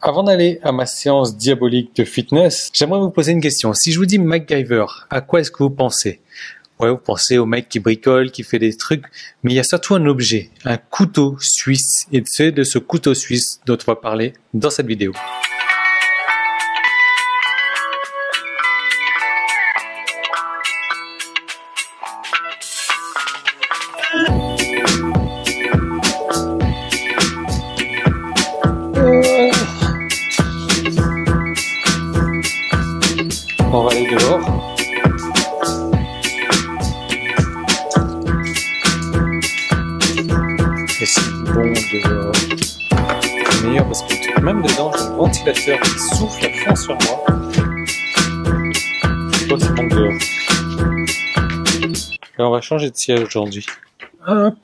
Avant d'aller à ma séance diabolique de fitness, j'aimerais vous poser une question. Si je vous dis MacGyver, à quoi est-ce que vous pensez? Ouais, vous pensez au mec qui bricole, qui fait des trucs, mais il y a surtout un objet, un couteau suisse. Et c'est de ce couteau suisse dont on va parler dans cette vidéo. On va aller dehors. Et c'est bon dehors. C'est meilleur parce que même dedans, j'ai un ventilateur qui souffle à fond sur moi. Je crois que c'est bon dehors. Alors on va changer de siège aujourd'hui. Hop.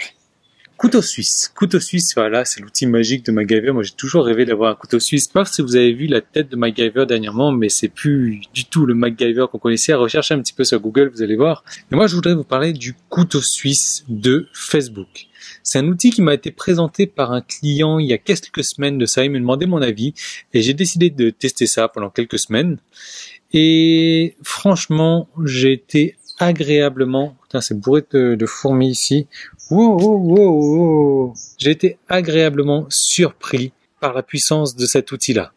Couteau suisse. Couteau suisse, voilà, c'est l'outil magique de MacGyver. Moi, j'ai toujours rêvé d'avoir un couteau suisse. Pas si vous avez vu la tête de MacGyver dernièrement, mais c'est plus du tout le MacGyver qu'on connaissait. Recherchez un petit peu sur Google, vous allez voir. Et moi, je voudrais vous parler du couteau suisse de Facebook. C'est un outil qui m'a été présenté par un client il y a quelques semaines de ça. Il me demandait mon avis et j'ai décidé de tester ça pendant quelques semaines. Et franchement, j'ai été agréablement... Putain, c'est bourré de fourmis ici. Wow, wow, wow, wow. J'ai été agréablement surpris par la puissance de cet outil-là.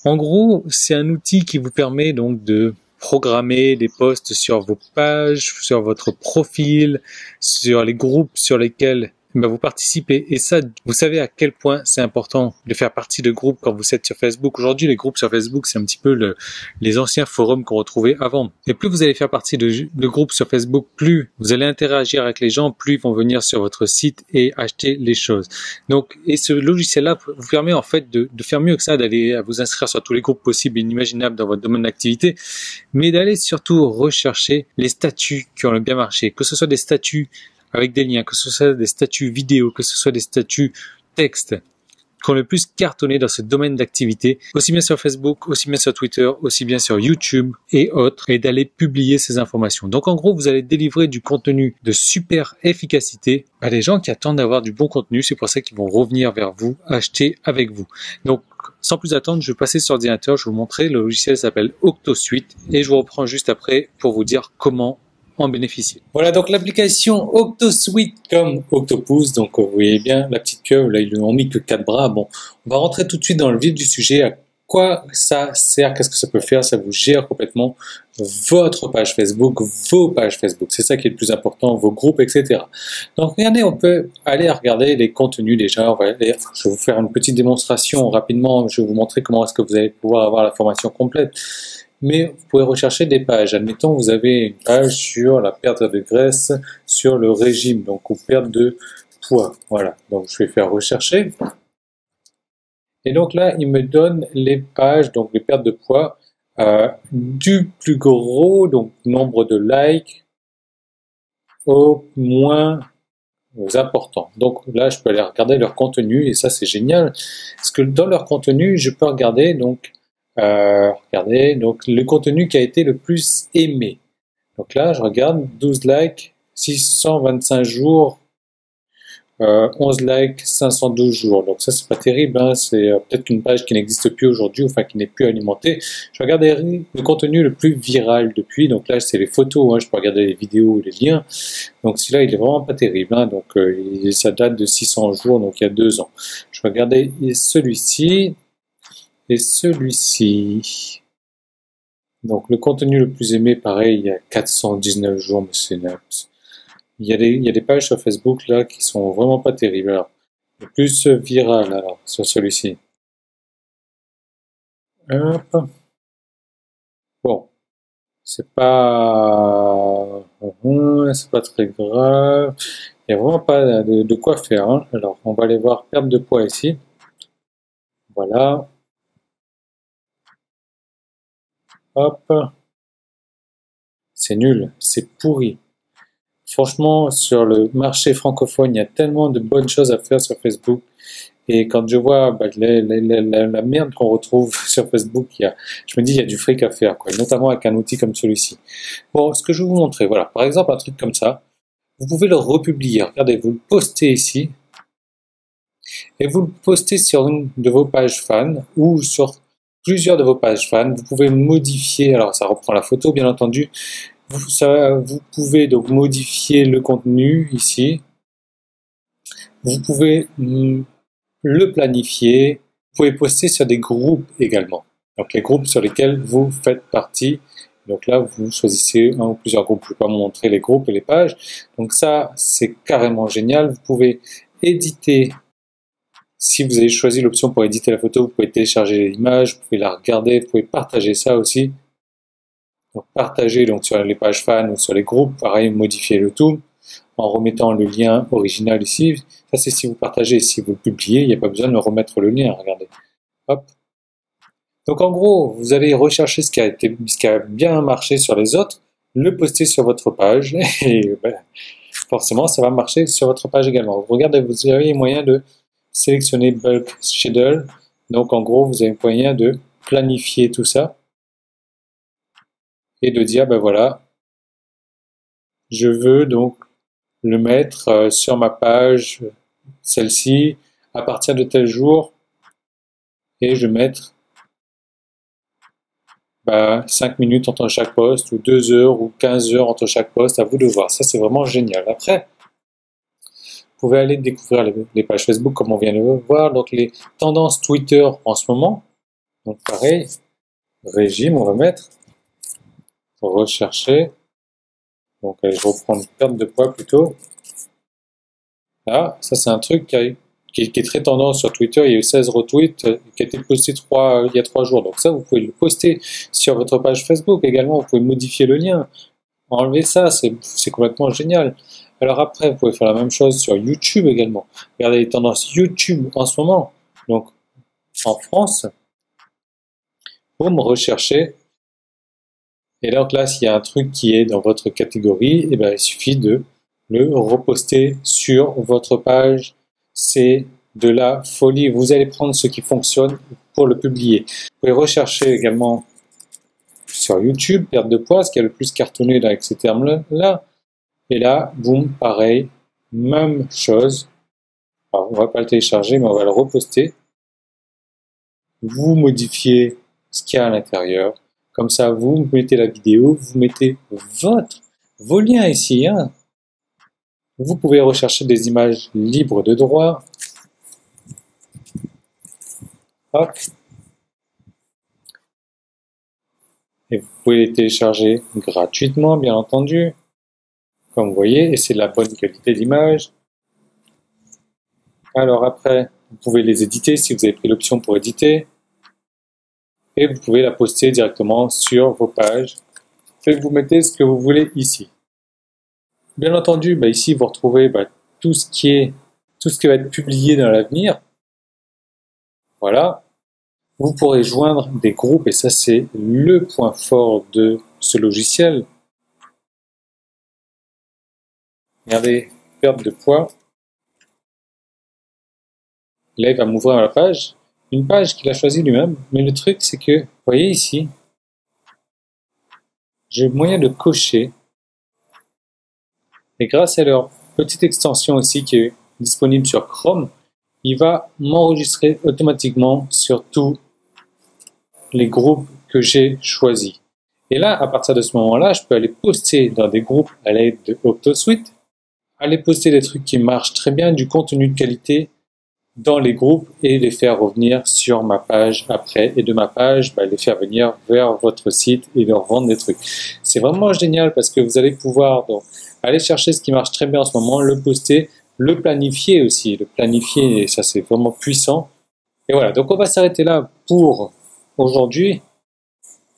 En gros, c'est un outil qui vous permet donc de programmer des posts sur vos pages, sur votre profil, sur les groupes sur lesquels vous participez. Et ça, vous savez à quel point c'est important de faire partie de groupes quand vous êtes sur Facebook. Aujourd'hui, les groupes sur Facebook, c'est un petit peu les anciens forums qu'on retrouvait avant. Et plus vous allez faire partie de groupes sur Facebook, plus vous allez interagir avec les gens, plus ils vont venir sur votre site et acheter les choses. Donc, et ce logiciel-là vous permet en fait de faire mieux que ça, d'aller vous inscrire sur tous les groupes possibles et inimaginables dans votre domaine d'activité, mais d'aller surtout rechercher les statuts qui ont bien marché, que ce soit des statuts avec des liens, que ce soit des statuts vidéo, que ce soit des statuts texte, qui ont le plus cartonné dans ce domaine d'activité, aussi bien sur Facebook, aussi bien sur Twitter, aussi bien sur YouTube et autres, et d'aller publier ces informations. Donc en gros, vous allez délivrer du contenu de super efficacité à des gens qui attendent d'avoir du bon contenu. C'est pour ça qu'ils vont revenir vers vous, acheter avec vous. Donc sans plus attendre, je vais passer sur l'ordinateur, je vais vous montrer. Le logiciel s'appelle OctoSuite et je vous reprends juste après pour vous dire comment en bénéficier. Voilà donc l'application OctoSuite comme Octopus, donc vous voyez bien la petite queue, là ils lui ont mis que 4 bras. Bon, on va rentrer tout de suite dans le vif du sujet. À quoi ça sert, qu'est-ce que ça peut faire? Ça vous gère complètement votre page Facebook, vos pages Facebook, c'est ça qui est le plus important, vos groupes, etc. Donc regardez, on peut aller regarder les contenus déjà. Je vais vous faire une petite démonstration rapidement, je vais vous montrer comment est-ce que vous allez pouvoir avoir la formation complète. Mais vous pouvez rechercher des pages. Admettons, vous avez une page sur la perte de graisse, sur le régime, donc ou perte de poids. Voilà. Donc je vais faire rechercher. Et donc là, il me donne les pages, donc les pertes de poids, du plus gros, donc nombre de likes, au moins important. Donc là, je peux aller regarder leur contenu et ça c'est génial, parce que dans leur contenu, je peux regarder donc regardez, donc le contenu qui a été le plus aimé. Donc là, je regarde 12 likes, 625 jours, 11 likes, 512 jours. Donc ça, c'est pas terrible, hein. C'est peut-être une page qui n'existe plus aujourd'hui, enfin qui n'est plus alimentée. Je regarde le contenu le plus viral depuis. Donc là, c'est les photos, hein. Je peux regarder les vidéos, les liens. Donc celui-là, il est vraiment pas terrible, hein. Donc ça date de 600 jours, donc il y a 2 ans. Je vais regarder celui-ci. Et celui-ci, donc le contenu le plus aimé, pareil, il y a 419 jours, mais c'est naze. Il y a des pages sur Facebook là qui sont vraiment pas terribles. Alors, le plus viral alors sur celui-ci. Hop. Bon, c'est pas très grave. Il n'y a vraiment pas de quoi faire, hein. Alors, on va aller voir perte de poids ici. Voilà. Hop, c'est nul, c'est pourri. Franchement, sur le marché francophone, il y a tellement de bonnes choses à faire sur Facebook. Et quand je vois la merde qu'on retrouve sur Facebook, je me dis il y a du fric à faire, quoi, notamment avec un outil comme celui-ci. Bon, ce que je vais vous montrer, voilà, par exemple un truc comme ça, vous pouvez le republier. Regardez, vous le postez ici. et vous le postez sur une de vos pages fans ou sur plusieurs de vos pages fans. Vous pouvez modifier, alors ça reprend la photo bien entendu, vous pouvez donc modifier le contenu ici. Vous pouvez le planifier. Vous pouvez poster sur des groupes également. Donc les groupes sur lesquels vous faites partie. Donc là, vous choisissez un ou plusieurs groupes. Je ne vais pas vous montrer les groupes et les pages. Donc ça, c'est carrément génial. Vous pouvez éditer. Si vous avez choisi l'option pour éditer la photo, vous pouvez télécharger l'image, vous pouvez la regarder, vous pouvez partager ça aussi. Donc partager donc sur les pages fans ou sur les groupes, pareil, modifier le tout en remettant le lien original ici. Ça c'est si vous partagez, si vous le publiez, il n'y a pas besoin de remettre le lien, regardez. Hop. Donc en gros, vous allez rechercher ce qui a bien marché sur les autres, le poster sur votre page et ben, forcément ça va marcher sur votre page également. Vous regardez, vous avez moyen de sélectionner Bulk Schedule. Donc en gros, vous avez moyen de planifier tout ça et de dire, ben voilà, je veux donc le mettre sur ma page, celle-ci, à partir de tel jour, et je vais mettre 5 minutes entre chaque poste, ou 2 heures, ou 15 heures entre chaque poste, à vous de voir. Ça, c'est vraiment génial. Après, vous pouvez aller découvrir les pages Facebook, comme on vient de le voir, donc les tendances Twitter en ce moment. Donc pareil, régime, on va mettre, rechercher. Donc allez, je reprends une perte de poids plutôt. Là, ça c'est un truc qui est très tendance sur Twitter. Il y a eu 16 retweets qui a été posté il y a 3 jours. Donc ça, vous pouvez le poster sur votre page Facebook également. Vous pouvez modifier le lien, enlever ça, c'est complètement génial. Alors après, vous pouvez faire la même chose sur YouTube également. Regardez les tendances YouTube en ce moment. Donc en France, vous me recherchez. Et donc là, s'il y a un truc qui est dans votre catégorie, eh bien, il suffit de le reposter sur votre page. C'est de la folie. Vous allez prendre ce qui fonctionne pour le publier. Vous pouvez rechercher également sur YouTube, perte de poids, ce qui est le plus cartonné là, avec ces termes-là. Et là, boum, pareil, même chose. Alors, on ne va pas le télécharger, mais on va le reposter. Vous modifiez ce qu'il y a à l'intérieur. Comme ça, vous mettez la vidéo, vous mettez vos liens ici. Hein. Vous pouvez rechercher des images libres de droit. Hop. Et vous pouvez les télécharger gratuitement, bien entendu. Comme vous voyez, et c'est de la bonne qualité d'image. Alors après, vous pouvez les éditer si vous avez pris l'option pour éditer. Et vous pouvez la poster directement sur vos pages. Et vous mettez ce que vous voulez ici. Bien entendu, ici vous retrouvez tout ce qui va être publié dans l'avenir. Voilà. Vous pourrez joindre des groupes et ça c'est le point fort de ce logiciel. Regardez, perte de poids. Là, il va m'ouvrir la page. Une page qu'il a choisie lui-même. Mais le truc, c'est que, vous voyez ici, j'ai moyen de cocher. Et grâce à leur petite extension aussi qui est disponible sur Chrome, il va m'enregistrer automatiquement sur tous les groupes que j'ai choisis. Et là, à partir de ce moment-là, je peux aller poster dans des groupes à l'aide de OptoSuite, aller poster des trucs qui marchent très bien, du contenu de qualité dans les groupes et les faire revenir sur ma page après. Et de ma page, les faire venir vers votre site et leur vendre des trucs. C'est vraiment génial parce que vous allez pouvoir donc, aller chercher ce qui marche très bien en ce moment, le poster, le planifier aussi. Le planifier, et ça c'est vraiment puissant. Et voilà, donc on va s'arrêter là pour aujourd'hui.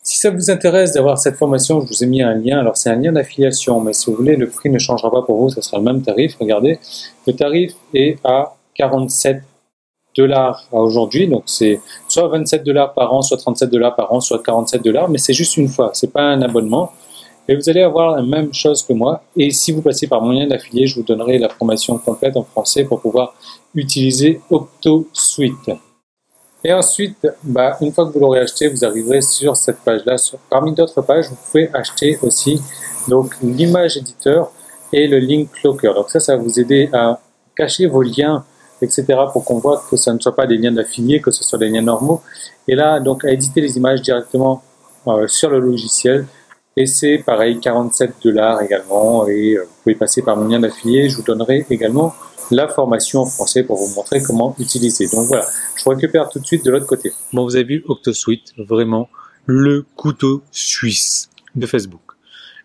Si ça vous intéresse d'avoir cette formation, je vous ai mis un lien. Alors c'est un lien d'affiliation, mais si vous voulez, le prix ne changera pas pour vous, ça sera le même tarif. Regardez, le tarif est à 47 $ à aujourd'hui, donc c'est soit 27 $ par an, soit 37 $ par an, soit 47 $, mais c'est juste une fois, c'est pas un abonnement. Et vous allez avoir la même chose que moi. Et si vous passez par moyen d'affilié, je vous donnerai la formation complète en français pour pouvoir utiliser OptoSuite. Et ensuite, une fois que vous l'aurez acheté, vous arriverez sur cette page-là. Parmi d'autres pages, vous pouvez acheter aussi donc l'image éditeur et le link locker. Donc ça va vous aider à cacher vos liens etc. pour qu'on voit que ça ne soit pas des liens d'affiliés, que ce soit des liens normaux. Et là, donc, à éditer les images directement sur le logiciel. Et c'est pareil, 47 $ également. Et vous pouvez passer par mon lien d'affilié. Je vous donnerai également la formation en français pour vous montrer comment utiliser. Donc voilà, je vous récupère tout de suite de l'autre côté. Bon, vous avez vu Octosuite, vraiment le couteau suisse de Facebook.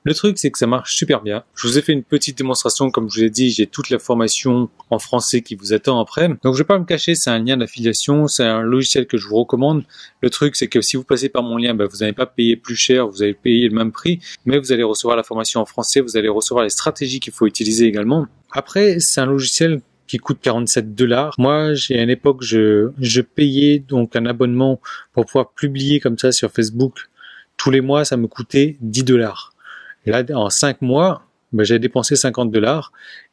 Le truc, c'est que ça marche super bien. Je vous ai fait une petite démonstration, comme je vous l'ai dit, j'ai toute la formation en français qui vous attend après. Donc, je vais pas me cacher, c'est un lien d'affiliation, c'est un logiciel que je vous recommande. Le truc, c'est que si vous passez par mon lien, vous n'allez pas payer plus cher, vous allez payer le même prix, mais vous allez recevoir la formation en français, vous allez recevoir les stratégies qu'il faut utiliser également. Après, c'est un logiciel qui coûte 47 $. Moi, à une époque, je payais donc un abonnement pour pouvoir publier comme ça sur Facebook. Tous les mois, ça me coûtait 10 $. Là, en 5 mois, j'ai dépensé 50 $.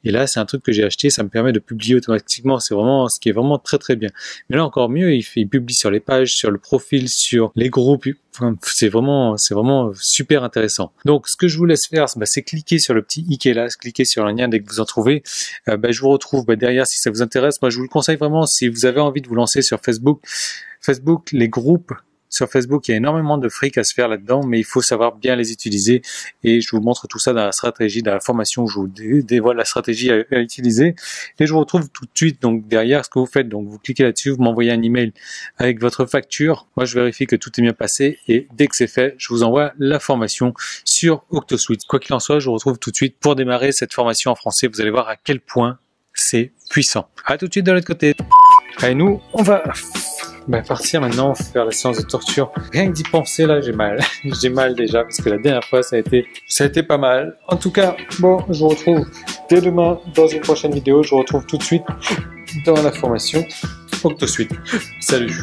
Et là, c'est un truc que j'ai acheté, ça me permet de publier automatiquement. C'est vraiment ce qui est vraiment très très bien. Mais là, encore mieux, il publie sur les pages, sur le profil, sur les groupes. Enfin, c'est vraiment super intéressant. Donc, ce que je vous laisse faire, c'est cliquer sur le petit i qui est là, cliquer sur le lien dès que vous en trouvez. Je vous retrouve derrière si ça vous intéresse. Moi, je vous le conseille vraiment si vous avez envie de vous lancer sur Facebook. Facebook, les groupes. Sur Facebook, il y a énormément de fric à se faire là-dedans, mais il faut savoir bien les utiliser. Et je vous montre tout ça dans la stratégie, dans la formation, je vous dévoile la stratégie à utiliser. Et je vous retrouve tout de suite donc derrière ce que vous faites. Donc vous cliquez là-dessus, vous m'envoyez un email avec votre facture. Moi, je vérifie que tout est bien passé et dès que c'est fait, je vous envoie la formation sur Octosuite. Quoi qu'il en soit, je vous retrouve tout de suite pour démarrer cette formation en français. Vous allez voir à quel point c'est puissant. À tout de suite de l'autre côté. Allez, nous, on va partir maintenant, faire la séance de torture. Rien que d'y penser, là, j'ai mal. J'ai mal déjà, parce que la dernière fois, ça a été pas mal. En tout cas, bon, je vous retrouve dès demain dans une prochaine vidéo. Je vous retrouve tout de suite dans la formation Octosuite. Salut!